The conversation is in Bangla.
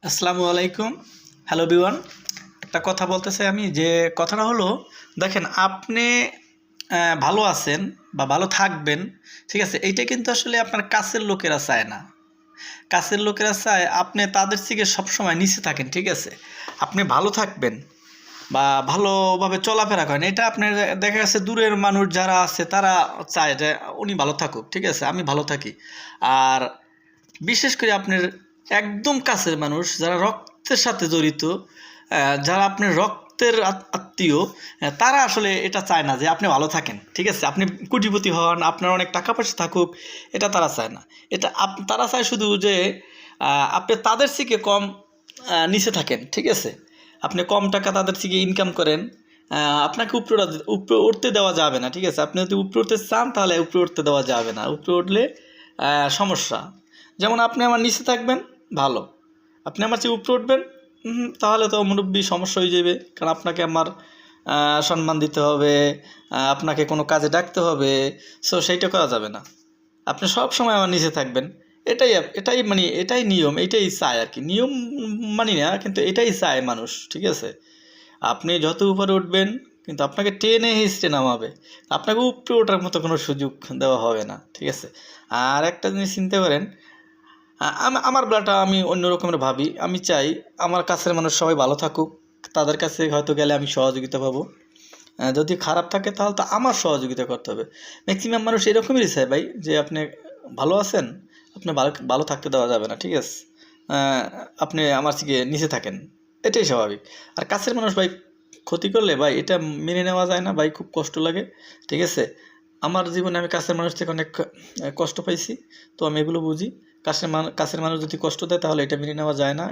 আসসালামু আলাইকুম। Hello everyone. একটা কথা বলতে চাই আমি, যে কথাটা হলো, দেখেন আপনি ভালো আছেন বা ভালো থাকবেন, ঠিক আছে? এইটা কিন্তু আসলে আপনার কাছের লোকেরা চায় না। কাছের লোকেরা চায় আপনি তাদের থেকে সবসময় নিচে থাকেন, ঠিক আছে? আপনি ভালো থাকবেন বা ভালোভাবে চলাফেরা করেন, এটা আপনার দেখা যাচ্ছে দূরের মানুষ যারা আছে তারা চায় যে উনি ভালো থাকুক, ঠিক আছে? আমি ভালো থাকি। আর বিশেষ করে আপনার একদম কাছের মানুষ যারা রক্তের সাথে জড়িত, যারা আপনার রক্তের আত্মীয়, তারা আসলে এটা চায় না যে আপনি ভালো থাকেন, ঠিক আছে? আপনি কোটিপতি হন, আপনার অনেক টাকা পয়সা থাকুক, এটা তারা চায় না। এটা তারা চায় শুধু যে আপনি তাদের থেকে কম নিচে থাকেন, ঠিক আছে? আপনি কম টাকা তাদের থেকে ইনকাম করেন, আপনাকে উপরে উঠতে দেওয়া যাবে না, ঠিক আছে? আপনি যদি উপরে উঠতে চান তাহলে উপরে উঠতে দেওয়া যাবে না। উপরে উঠলে সমস্যা। যেমন আপনি আমার নিচে থাকবেন, ভালো। আপনি আমার চেয়ে উপরে উঠবেন, তাহলে তো মুরব্বি সমস্যা হয়ে যাবে। কারণ আপনাকে আমার সম্মান দিতে হবে, আপনাকে কোনো কাজে ডাকতে হবে। সো সেইটা করা যাবে না। আপনি সব সময় আমার নিচে থাকবেন। এটাই মানে এটাই নিয়ম, এটাই চায় আর কি। নিয়ম মানি না, কিন্তু এটাই চায় মানুষ, ঠিক আছে? আপনি যত উপরে উঠবেন, কিন্তু আপনাকে টেনে হিঁচড়ে নামাবে। আপনাকে উপরে ওঠার মতো কোনো সুযোগ দেওয়া হবে না, ঠিক আছে? আর একটা জিনিস চিন্তা করেন, আমার বেলাটা আমি অন্য রকমের ভাবি। আমি চাই আমার কাছের মানুষ সবাই ভালো থাকুক। তাদের কাছে হয়তো গেলে আমি সহযোগিতা পাবো। যদি খারাপ থাকে তাহলে তো আমার সহযোগিতা করতে হবে। ম্যাক্সিমাম মানুষ এরকমই চায় ভাই, যে আপনি ভালো আছেন, আপনি ভালো ভালো থাকতে দেওয়া যাবে না, ঠিক আছে? আপনি আমার থেকে নিচে থাকেন, এটাই স্বাভাবিক। আর কাছের মানুষ ভাই ক্ষতি করলে ভাই এটা মেনে নেওয়া যায় না ভাই, খুব কষ্ট লাগে, ঠিক আছে? আমার জীবনে আমি কাছের মানুষ থেকে অনেক কষ্ট পাইছি, তো আমি এগুলো বুঝি। কাছের মানুষ যদি কষ্ট দেয় তাহলে এটা মেনে নেওয়া যায় না।